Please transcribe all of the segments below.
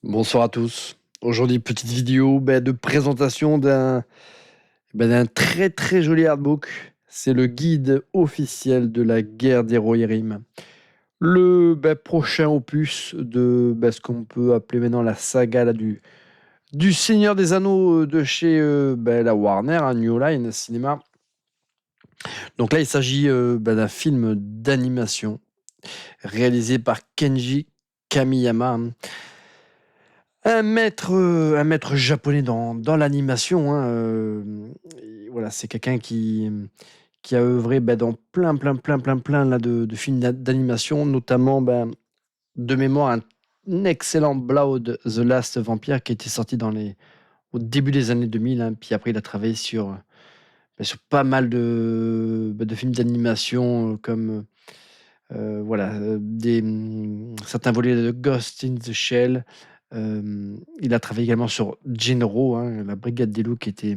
Bonsoir à tous. Aujourd'hui, petite vidéo de présentation d'un très très joli artbook. C'est le guide officiel de la guerre des Rohirrim. Le prochain opus de ce qu'on peut appeler maintenant la saga du Seigneur des Anneaux de chez la Warner, New Line Cinéma. Donc là, il s'agit d'un film d'animation réalisé par Kenji Kamiyama. Un maître japonais dans l'animation, hein, voilà, c'est quelqu'un qui a œuvré dans plein là, de films d'animation, notamment de mémoire un excellent Blood The Last Vampire qui était sorti au début des années 2000, hein, puis après il a travaillé sur pas mal de films d'animation comme voilà, certains volets de Ghost in the Shell. Il a travaillé également sur Jinro, hein, la Brigade des loups qui était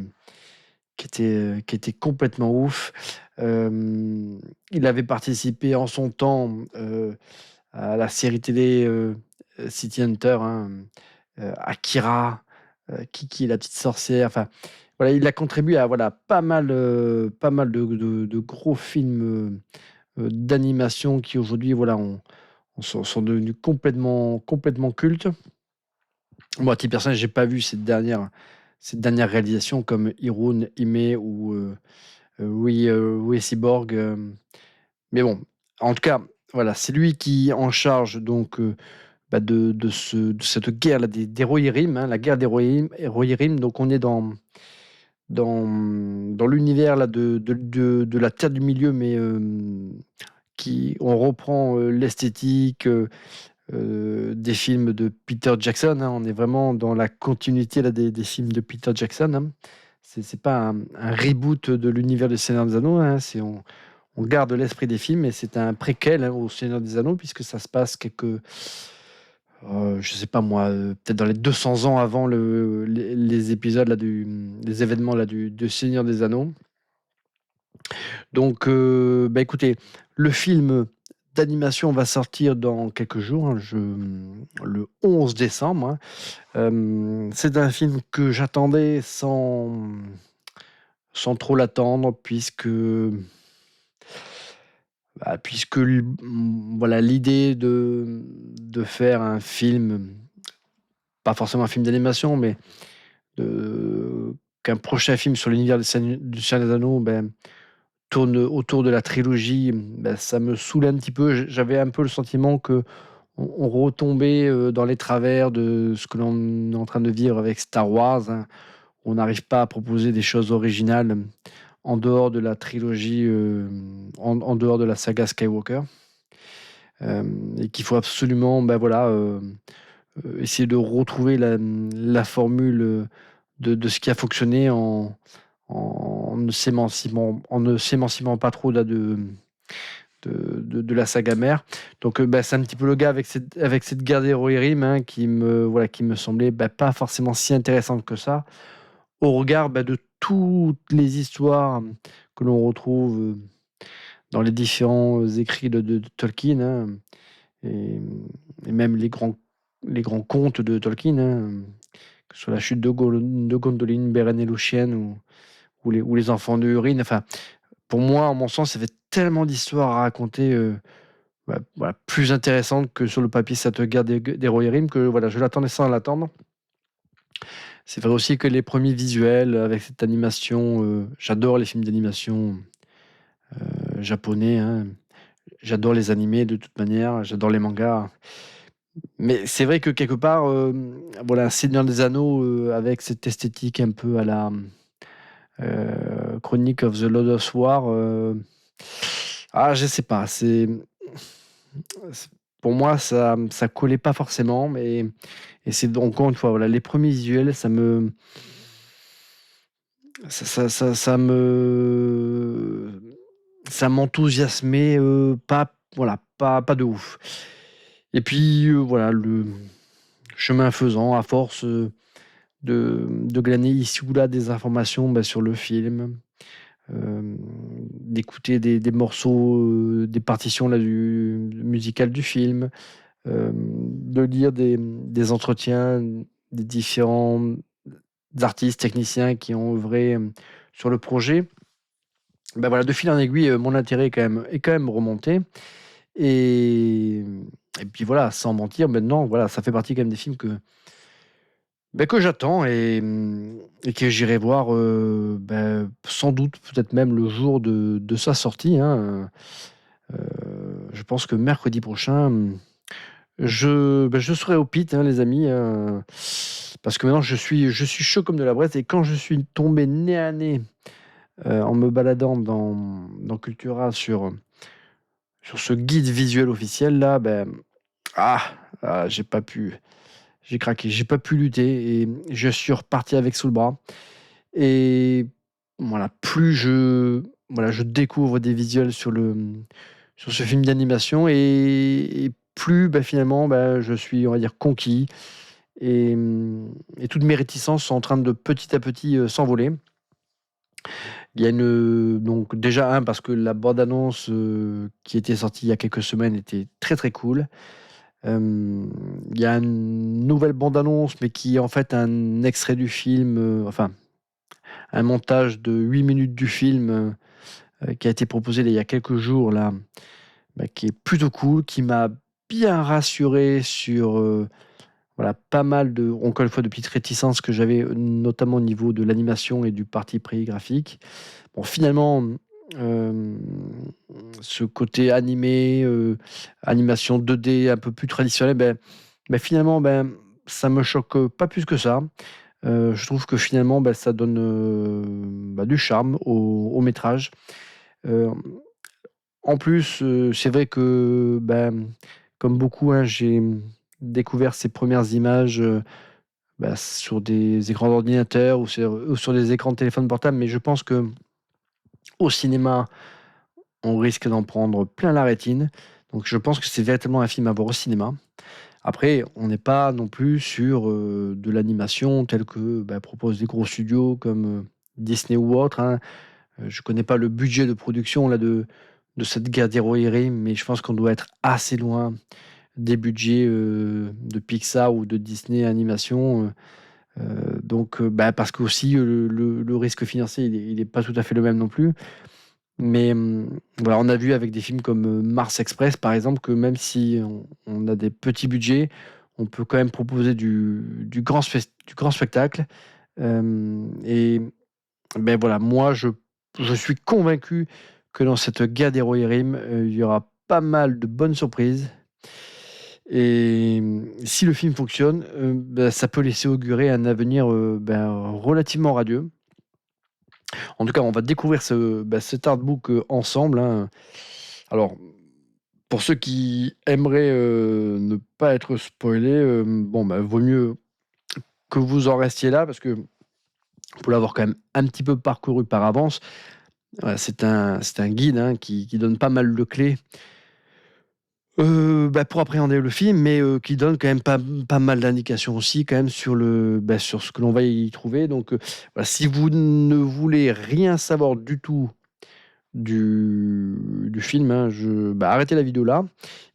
complètement ouf. Il avait participé en son temps à la série télé City Hunter, hein, Akira, Kiki la petite sorcière. Enfin, voilà, il a contribué à voilà, pas mal de gros films d'animation qui aujourd'hui voilà, sont devenus complètement cultes. Moi, à titre personnel, j'ai pas vu cette dernière réalisation comme Hirun, Hime ou Oui Cyborg. Mais bon, en tout cas, voilà, c'est lui qui est en charge donc de cette guerre là, des Rohirrim, hein, la guerre des Rohirrim. Donc on est dans l'univers là, de la Terre du Milieu, mais on reprend l'esthétique. Des films de Peter Jackson, hein. On est vraiment dans la continuité là, des films de Peter Jackson, hein. C'est pas un reboot de l'univers du Seigneur des Anneaux, hein. On garde l'esprit des films et c'est un préquel, hein, au Seigneur des Anneaux puisque ça se passe je sais pas moi, peut-être dans les 200 ans avant les épisodes là, les événements là, du Seigneur des Anneaux. Donc, écoutez, le film d'animation va sortir dans quelques jours, hein, le 11 décembre, hein. C'est un film que j'attendais sans trop l'attendre, voilà, l'idée de faire un film, pas forcément un film d'animation, mais qu'un prochain film sur l'univers du Seigneur des Anneaux, tourne autour de la trilogie, ça me saoulait un petit peu. J'avais un peu le sentiment qu'on retombait dans les travers de ce que l'on est en train de vivre avec Star Wars, hein. On n'arrive pas à proposer des choses originales en dehors de la trilogie, en dehors de la saga Skywalker. Et qu'il faut absolument voilà, essayer de retrouver la formule de ce qui a fonctionné en ne s'émancipant pas trop là, de la saga mère. Donc c'est un petit peu le gars avec cette guerre des Rohirrim, hein, qui me semblait pas forcément si intéressante que ça, au regard de toutes les histoires que l'on retrouve dans les différents écrits de Tolkien, hein, et, et même les grands contes de Tolkien, hein, que ce soit la chute de Gondolin, Beren et Lúthien ou les enfants de Húrin. Enfin, pour moi, en mon sens, ça fait tellement d'histoires à raconter, voilà, plus intéressantes que sur le papier cette guerre des Rohirrim, que voilà, je l'attendais sans l'attendre. C'est vrai aussi que les premiers visuels avec cette animation, j'adore les films d'animation japonais, hein. J'adore les animés de toute manière, j'adore les mangas. Mais c'est vrai que quelque part, voilà, Seigneur des Anneaux, avec cette esthétique un peu à la Chronic of the Lodoss War, je sais pas, pour moi, ça collait pas forcément, et c'est donc, encore une fois, voilà, les premiers visuels, ça m'enthousiasmait, pas, voilà, pas de ouf. Et puis, voilà, le chemin faisant, à force de glaner ici ou là des informations sur le film, d'écouter des morceaux, des partitions là, musicales du film, de lire des entretiens des différents artistes, techniciens qui ont œuvré sur le projet, ben voilà, de fil en aiguille, mon intérêt est quand même remonté. Et, et puis voilà, sans mentir, maintenant, voilà, ça fait partie quand même des films que j'attends et que j'irai voir sans doute, peut-être même le jour de sa sortie, hein. Je pense que mercredi prochain, je serai au Pit, hein, les amis, parce que maintenant je suis chaud comme de la braise et quand je suis tombé nez à nez, en me baladant dans Cultura sur ce guide visuel officiel là, ah! J'ai pas pu j'ai craqué, j'ai pas pu lutter et je suis reparti avec sous le bras et voilà, plus je découvre des visuels sur ce film d'animation et plus, finalement, je suis, on va dire, conquis et toutes mes réticences sont en train de petit à petit, s'envoler. Il y a donc déjà parce que la bande annonce, qui était sortie il y a quelques semaines était très, très cool. Il y a une nouvelle bande annonce, mais qui est en fait un extrait du film, enfin un montage de 8 minutes du film, qui a été proposé il y a quelques jours là, qui est plutôt cool, qui m'a bien rassuré sur, voilà, pas mal de encore une fois, de petites réticences que j'avais, notamment au niveau de l'animation et du parti pris graphique. Bon, finalement, hem, ce côté animé, animation 2D un peu plus traditionnel, finalement, ça me choque, pas plus que ça. Je trouve que finalement, ça donne, du charme au métrage. Hem, En plus, c'est vrai que, comme beaucoup, hein, j'ai découvert ces premières images, sur des écrans d'ordinateur ou sur des écrans de téléphone portable, mais je pense qu'au cinéma, on risque d'en prendre plein la rétine. Donc je pense que c'est véritablement un film à voir au cinéma. Après, on n'est pas non plus sur, de l'animation telle que, proposent des gros studios comme, Disney ou autres, hein. Je connais pas le budget de production là de cette guerre d'Heroirim, mais je pense qu'on doit être assez loin des budgets, de Pixar ou de Disney Animation, donc parce qu'aussi, le risque financier il est pas tout à fait le même non plus. Mais, voilà, on a vu avec des films comme, Mars Express par exemple que même si on a des petits budgets, on peut quand même proposer du grand spectacle, et voilà, moi je suis convaincu que dans cette guerre des Rohirrim, il y aura pas mal de bonnes surprises et si le film fonctionne, ça peut laisser augurer un avenir, relativement radieux. En tout cas, on va découvrir cet artbook, ensemble, hein. Alors, pour ceux qui aimeraient, ne pas être spoilés, vaut mieux que vous en restiez là parce que pour l'avoir quand même un petit peu parcouru par avance. Voilà, c'est un guide, hein, qui donne pas mal de clés, pour appréhender le film, mais qui donne quand même pas mal d'indications aussi quand même sur ce que l'on va y trouver. Donc, voilà, si vous ne voulez rien savoir du tout du film, hein, arrêtez la vidéo là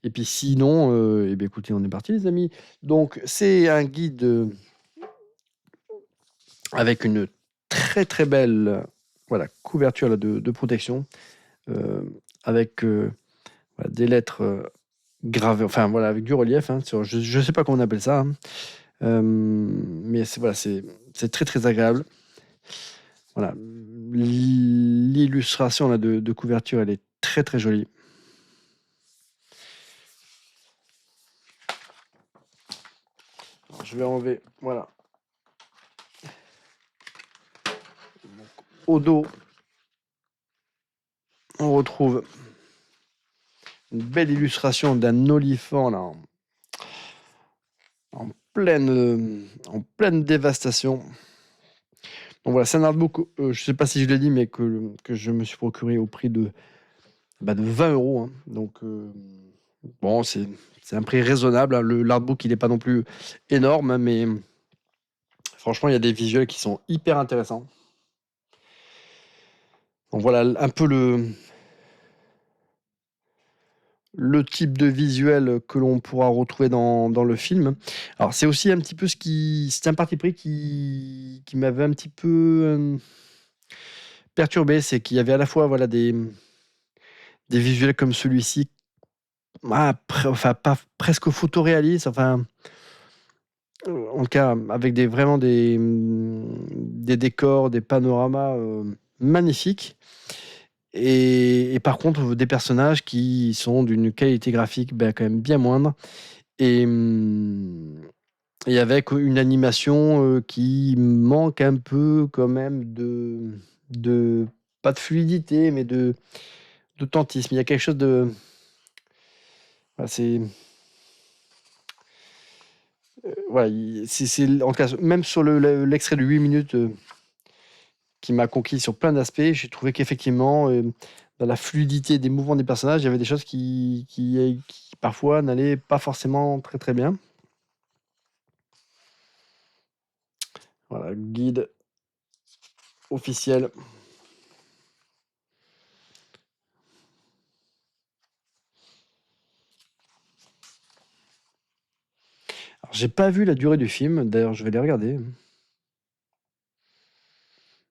et puis sinon, écoutez, on est parti les amis. Donc c'est un guide, avec une très, très belle, voilà, couverture là de protection, avec, voilà, des lettres, gravées, enfin voilà, avec du relief, hein, je sais pas comment on appelle ça, hein. Mais c'est très, très agréable. Voilà, l'illustration là de couverture, elle est très, très jolie. Alors je vais enlever, voilà. Donc au dos, on retrouve une belle illustration d'un olifant là en pleine dévastation. Donc voilà, c'est un artbook, je ne sais pas si je l'ai dit, mais que je me suis procuré au prix de 20 €, hein. Donc, bon, c'est un prix raisonnable, hein. L'artbook, il n'est pas non plus énorme, hein, mais franchement, il y a des visuels qui sont hyper intéressants. Donc voilà un peu le type de visuel que l'on pourra retrouver dans le film. Alors, c'est aussi un petit peu c'est un parti pris qui m'avait un petit peu perturbé. C'est qu'il y avait à la fois voilà, des visuels comme celui-ci, enfin, pas presque photoréalistes, enfin, en tout cas, avec vraiment des décors, des panoramas magnifiques. Et par contre, des personnages qui sont d'une qualité graphique quand même bien moindre. Et, et avec une animation qui manque un peu quand même de pas de fluidité, mais d'authentisme. Il y a quelque chose de... Voilà, voilà, en tout cas, même sur l'extrait de 8 minutes qui m'a conquis sur plein d'aspects, j'ai trouvé qu'effectivement, dans la fluidité des mouvements des personnages, il y avait des choses qui parfois n'allaient pas forcément très très bien. Voilà, guide officiel. Alors, j'ai pas vu la durée du film, d'ailleurs je vais les regarder.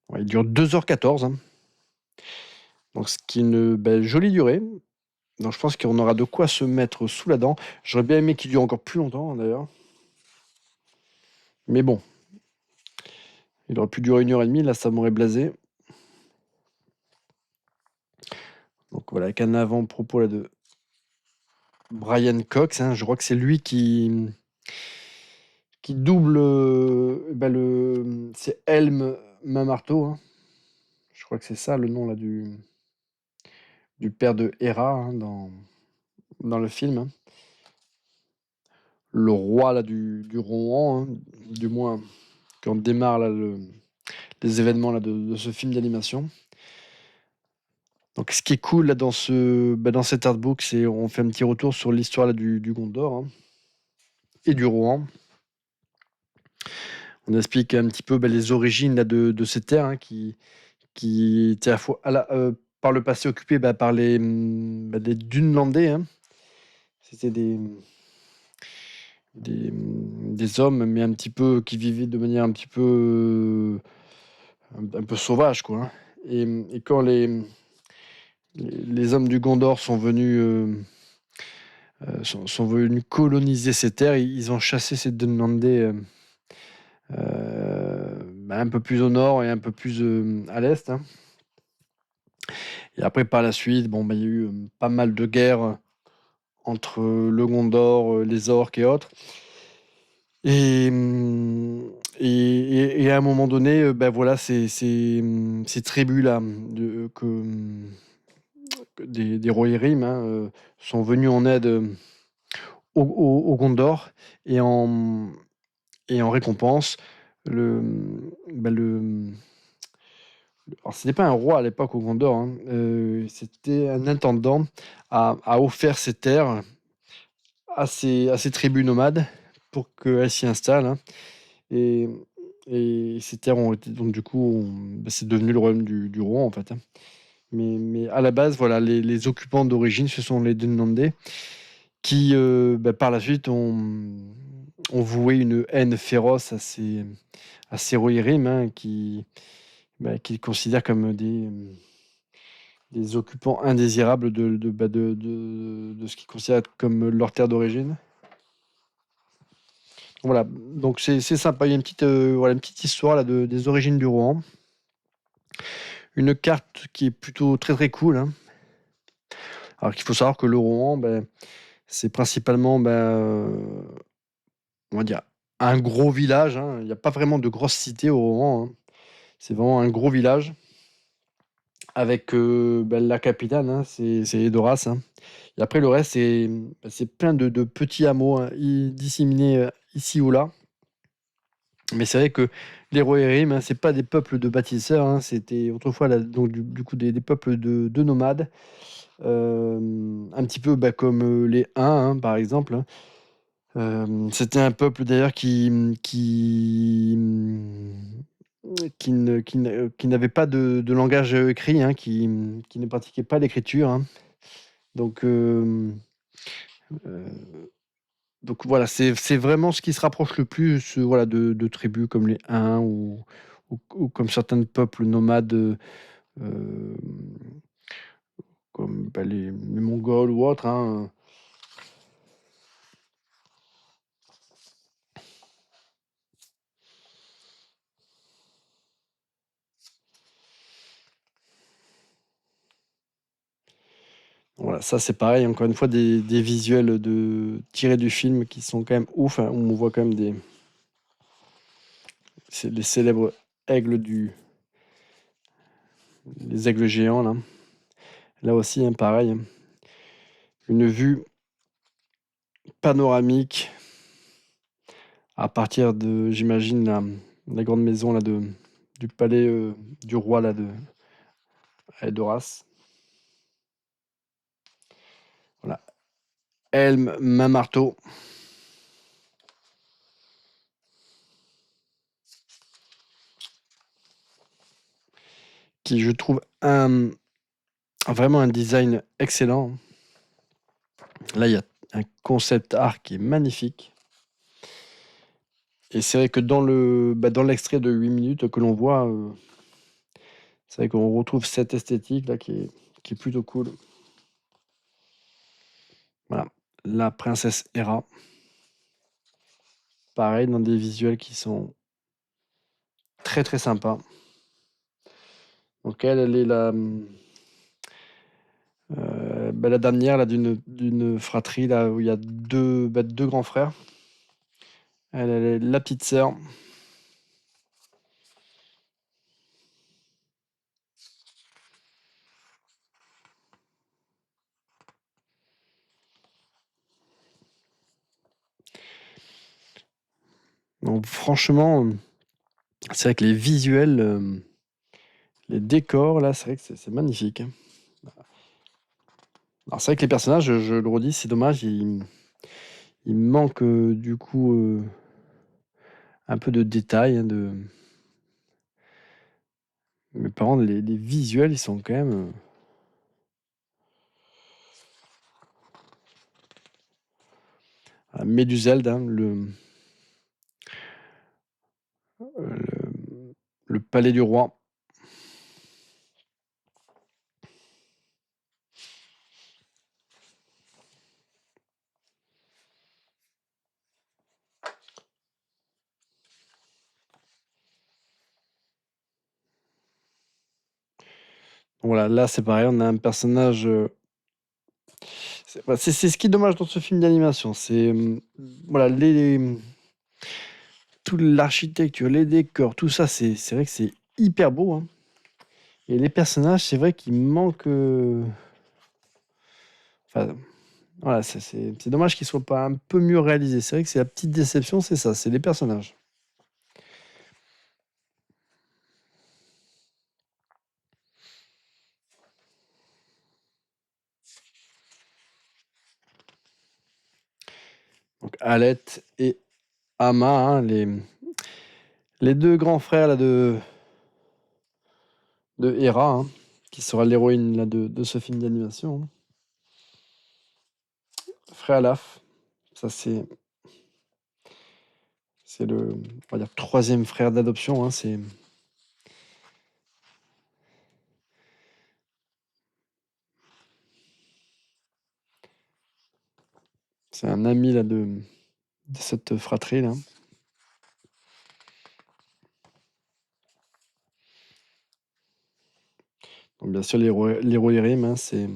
Ouais, il dure 2h14, hein. Donc ce qui est une jolie durée. Donc je pense qu'on aura de quoi se mettre sous la dent. J'aurais bien aimé qu'il dure encore plus longtemps, hein, d'ailleurs. Mais bon, il aurait pu durer 1h30, là ça m'aurait blasé. Donc voilà, avec un avant-propos là de Brian Cox, hein, je crois que c'est lui qui double c'est Helm Mamarto, hein. Je crois que c'est ça le nom là du père de Hera, hein, dans le film, hein. Le roi là du Rohan, hein, du moins quand démarre là les événements là de ce film d'animation. Donc ce qui est cool là dans cet artbook, c'est on fait un petit retour sur l'histoire là du Gondor, hein, et du Rohan. On explique un petit peu les origines là de ces terres, hein, qui étaient à la fois par le passé occupées par les Dunlandais, hein. C'était des hommes, mais un petit peu qui vivaient de manière un petit peu un peu sauvage, quoi, hein. Et quand les hommes du Gondor sont venus coloniser ces terres, ils ont chassé ces Dunlandais un peu plus au nord et un peu plus à l'est, hein. Et après, par la suite, il y a eu pas mal de guerres entre le Gondor, les orques et autres. Et à un moment donné, voilà, ces tribus-là des Rohirrim, hein, sont venus en aide au Gondor, et en récompense, le, le, alors c'était pas un roi à l'époque au Gondor, hein, c'était un intendant a offert ses terres à ces tribus nomades pour qu'elles s'y installent, hein. Et, et ces terres ont été, donc du coup, c'est devenu le royaume du roi en fait, hein. Mais à la base, voilà, les occupants d'origine, ce sont les Dunlandais qui, par la suite, ont voué une haine féroce à ces Rohirrim, hein, qu'ils considèrent comme des occupants indésirables de ce qu'ils considèrent comme leur terre d'origine. Voilà, donc c'est sympa. Il y a une petite histoire là des origines du Rohan. Une carte qui est plutôt très très cool, hein. Alors qu'il faut savoir que le Rohan, c'est principalement, on va dire, un gros village, hein. Il n'y a pas vraiment de grosses cités au Rohan, hein. C'est vraiment un gros village avec la capitale, hein, c'est Edoras, hein. Et après, le reste, c'est plein de petits hameaux, hein, disséminés ici ou là. Mais c'est vrai que les Rohirrim, hein, c'est pas des peuples de bâtisseurs, hein, c'était autrefois donc du coup des peuples de nomades, un petit peu comme les Huns, hein, par exemple, hein. C'était un peuple d'ailleurs qui n'avait pas de langage écrit, hein, qui ne pratiquait pas l'écriture, hein. Donc, Euh, donc voilà, c'est vraiment ce qui se rapproche le plus voilà, de tribus comme les Huns ou comme certains peuples nomades euh, comme bah, les Mongols ou autres. Hein. Voilà, ça c'est pareil, encore une fois, des visuels tirés du film qui sont quand même ouf, hein, où on voit quand même c'est les célèbres aigles les aigles géants là. Là aussi, hein, pareil, hein. Une vue panoramique à partir de, j'imagine, la grande maison là du palais du roi là de Horace. Voilà, Helm, main marteau, qui je trouve vraiment un design excellent. Là, il y a un concept art qui est magnifique. Et c'est vrai que dans l'extrait de 8 minutes que l'on voit, c'est vrai qu'on retrouve cette esthétique là qui est plutôt cool. Voilà, la princesse Hera. Pareil, dans des visuels qui sont très très sympas. Donc elle est la dernière là, d'une fratrie là, où il y a deux grands frères. Elle est la petite sœur. Donc franchement, c'est vrai que les visuels, les décors, là, c'est vrai que c'est magnifique. Hein. Alors c'est vrai que les personnages, je le redis, c'est dommage, il manque du coup un peu de détails. Hein, Mais par contre, les visuels, ils sont quand même... Méduseld, hein, le palais du roi. Voilà, là c'est pareil, on a un personnage... c'est ce qui est dommage dans ce film d'animation. C'est voilà, toute l'architecture, les décors, tout ça, c'est vrai que c'est hyper beau. Hein. Et les personnages, c'est vrai qu'ils manquent... Enfin, voilà, c'est dommage qu'ils soient pas un peu mieux réalisés. C'est vrai que c'est la petite déception, c'est ça, c'est les personnages. Donc Alette et Ama, hein, les deux grands frères là, de Hera, hein, qui sera l'héroïne là, de ce film d'animation. Hein. Frère Laf, ça c'est le on va dire, troisième frère d'adoption. Hein, c'est un ami là, de cette fratrie. Là. Donc, bien sûr, l'héros Erim, hein, c'est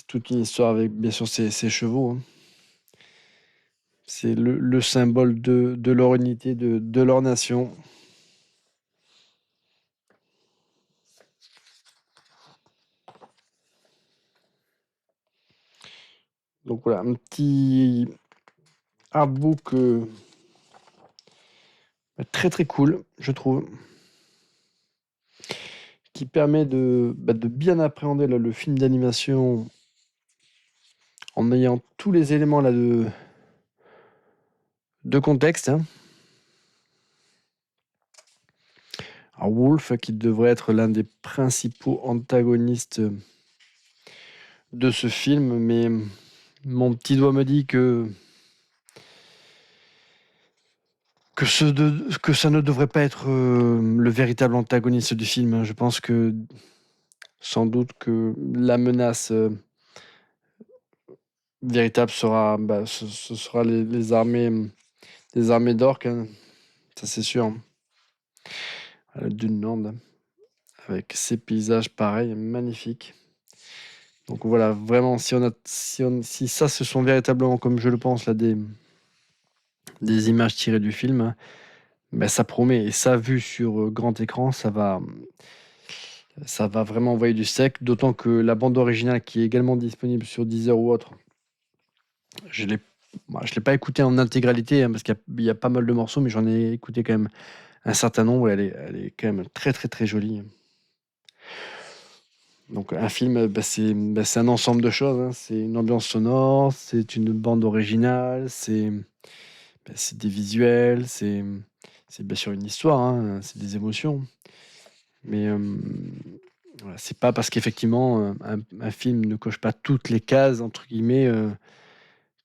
toute une histoire avec bien sûr ses chevaux. Hein. C'est le symbole de leur unité, de leur nation. Donc voilà, un petit artbook très très cool, je trouve, qui permet de bien appréhender là, le film d'animation en ayant tous les éléments là, de contexte. Hein. Alors Wolf, qui devrait être l'un des principaux antagonistes de ce film, mais mon petit doigt me dit que ça ne devrait pas être le véritable antagoniste du film, hein. Je pense que sans doute que la menace véritable sera, ce sera les armées d'orques, hein. Ça c'est sûr. Dunland, avec ces paysages pareils, magnifiques. Donc voilà, vraiment, si ça, ce sont véritablement, comme je le pense, là, des images tirées du film, hein, ben, ça promet. Et ça, vu sur grand écran, ça va vraiment envoyer du steak. D'autant que la bande originale, qui est également disponible sur Deezer ou autre, je l'ai, je l'ai pas écoutée en intégralité, hein, parce qu'il y a pas mal de morceaux, mais j'en ai écouté quand même un certain nombre. Elle est quand même très très très jolie. Donc un film, c'est un ensemble de choses, hein. C'est une ambiance sonore, c'est une bande originale, c'est des visuels, c'est bien sûr une histoire, hein, c'est des émotions. Mais voilà, c'est pas parce qu'effectivement un film ne coche pas toutes les cases, entre guillemets,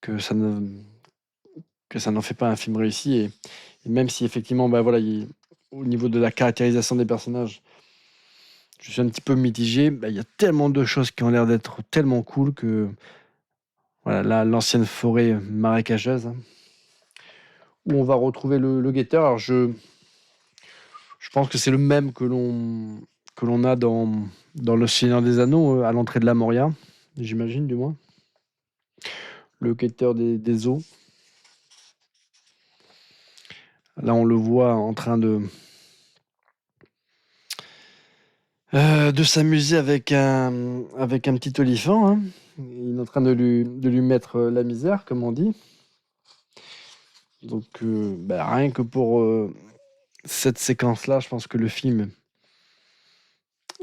que ça ne, que ça n'en fait pas un film réussi. Et même si effectivement, voilà, au niveau de la caractérisation des personnages, je suis un petit peu mitigé, il y a tellement de choses qui ont l'air d'être tellement cool que voilà, là, l'ancienne forêt marécageuse, hein, où on va retrouver le guetteur. Alors je pense que c'est le même que l'on a dans Le Seigneur des Anneaux, à l'entrée de la Moria, j'imagine du moins. Le guetteur des eaux. Là, on le voit en train de s'amuser avec un petit olifant, hein. Il est en train de lui mettre la misère, comme on dit. Donc, rien que pour cette séquence-là, je pense que le film,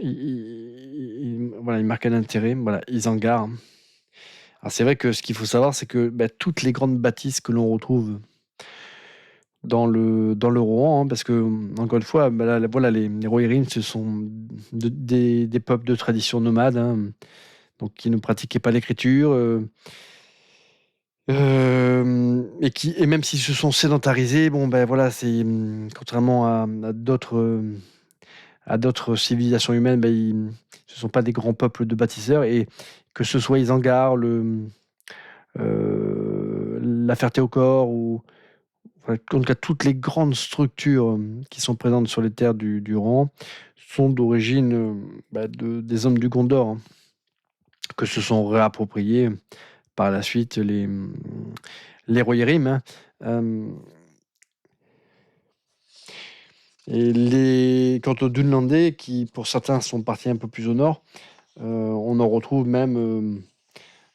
voilà, il marque un intérêt. Voilà, Isengard, hein. Alors, c'est vrai que ce qu'il faut savoir, c'est que toutes les grandes bâtisses que l'on retrouve dans le Rohan, hein, parce que, encore une fois, voilà, les Rohirrim, ce sont des peuples de tradition nomade, hein, donc qui ne pratiquaient pas l'écriture, et même s'ils se sont sédentarisés, bon, voilà, c'est contrairement à d'autres civilisations humaines, ce ne sont pas des grands peuples de bâtisseurs, et que ce soit Isengard, la Ferté-au-Corps, ou enfin, en tout cas toutes les grandes structures qui sont présentes sur les terres du Rohan sont d'origine des hommes du Gondor, hein, que se sont réappropriés par la suite les Rohirrim, hein. Euh, Quant aux Dunlandais, qui pour certains sont partis un peu plus au nord, on en retrouve même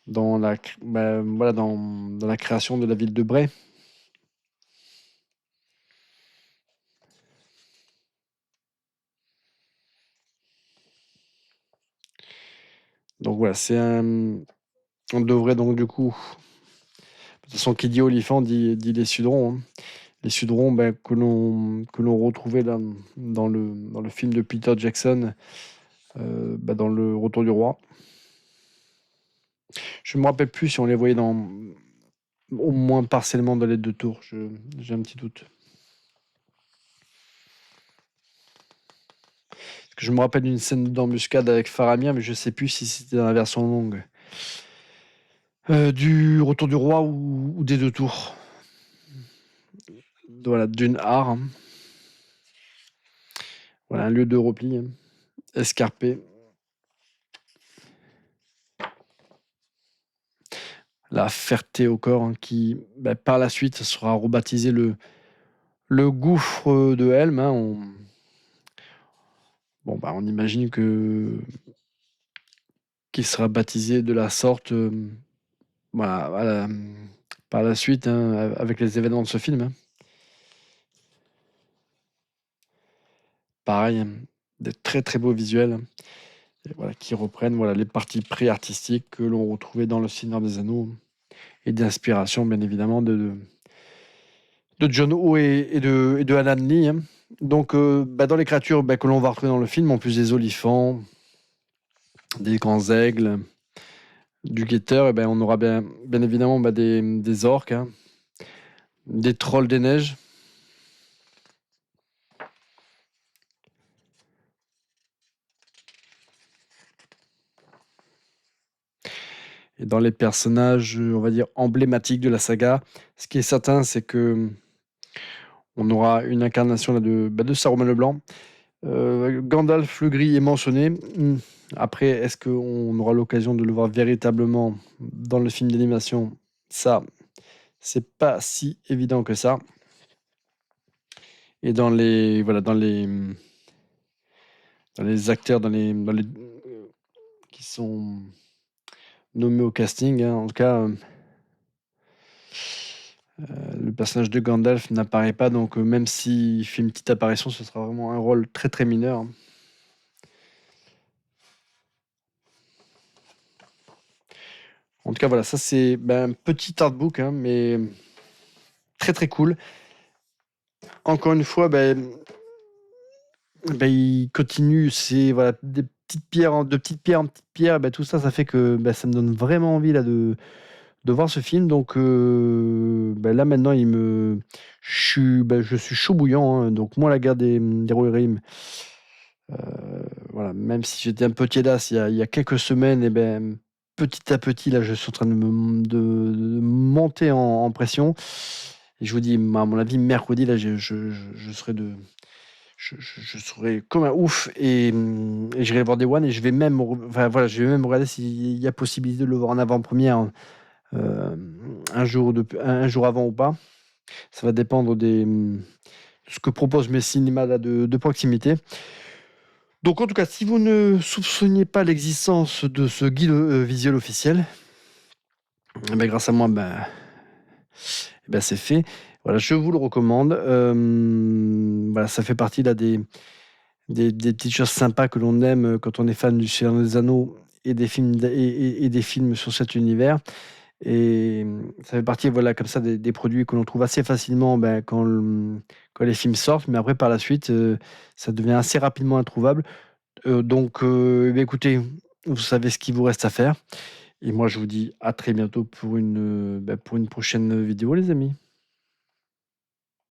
voilà, dans la création de la ville de Bray. Donc voilà, on devrait donc du coup, de toute façon, qui dit olifant dit les Sudrons, hein. Les Sudrons, que l'on retrouvait dans le film de Peter Jackson, dans Le Retour du Roi. Je me rappelle plus si on les voyait au moins partiellement dans les deux tours. J'ai un petit doute. Parce que je me rappelle d'une scène d'embuscade avec Faramir, mais je sais plus si c'était dans la version longue. Du Retour du Roi ou des deux tours. Voilà, d'une Har, hein. Voilà, un lieu de repli, hein, escarpé. La Ferté-au-Corps, hein, qui par la suite sera rebaptisé le gouffre de Helm, hein. On imagine qu'il sera baptisé de la sorte, voilà, par la suite, hein, avec les événements de ce film, hein. Pareil, hein, des très très beaux visuels, hein, et voilà, qui reprennent voilà, les parties pré-artistiques que l'on retrouvait dans Le Seigneur des Anneaux, et d'inspiration bien évidemment de John Ho et de Alan Lee, hein. Donc dans les créatures que l'on va retrouver dans le film, en plus des olifants, des grands aigles, du guetteur, et ben, on aura bien évidemment des orques, hein, des trolls des neiges. Et dans les personnages, on va dire, emblématiques de la saga, ce qui est certain, c'est que on aura une incarnation là, de Saruman le Blanc. Gandalf le Gris est mentionné. Après, est-ce qu'on aura l'occasion de le voir véritablement dans le film d'animation? Ça, c'est pas si évident que ça. Et dans les acteurs, qui sont nommés au casting, hein, en tout cas, le personnage de Gandalf n'apparaît pas, donc même s'il fait une petite apparition, ce sera vraiment un rôle très très mineur, hein. En tout cas, voilà, ça c'est un petit artbook, hein, mais très très cool. Encore une fois, il continue, c'est voilà, des petites pierres, de petites pierres en petites pierres, tout ça, ça fait que ça me donne vraiment envie là de voir ce film. Donc là maintenant, je suis chaud bouillant, hein. Donc moi, la guerre des Rohirrim, voilà, même si j'étais un peu tiédasse il y a quelques semaines, petit à petit, là, je suis en train de monter en pression. Et je vous dis, à mon avis, mercredi, là, je serai je serai comme un ouf et j'irai voir Day One et je vais même, enfin, voilà, je vais même regarder s'il y a possibilité de le voir en avant-première, euh, un jour avant ou pas. Ça va dépendre de ce que proposent mes cinémas là, de proximité. Donc, en tout cas, si vous ne soupçonniez pas l'existence de ce guide visuel officiel, grâce à moi, c'est fait. Voilà, je vous le recommande. Voilà, ça fait partie là, des petites choses sympas que l'on aime quand on est fan du Seigneur des Anneaux et des films, et des films sur cet univers. Et ça fait partie, voilà, comme ça, des produits que l'on trouve assez facilement quand les films sortent. Mais après, par la suite, ça devient assez rapidement introuvable. Donc, écoutez, vous savez ce qu'il vous reste à faire. Et moi, je vous dis à très bientôt pour pour une prochaine vidéo, les amis.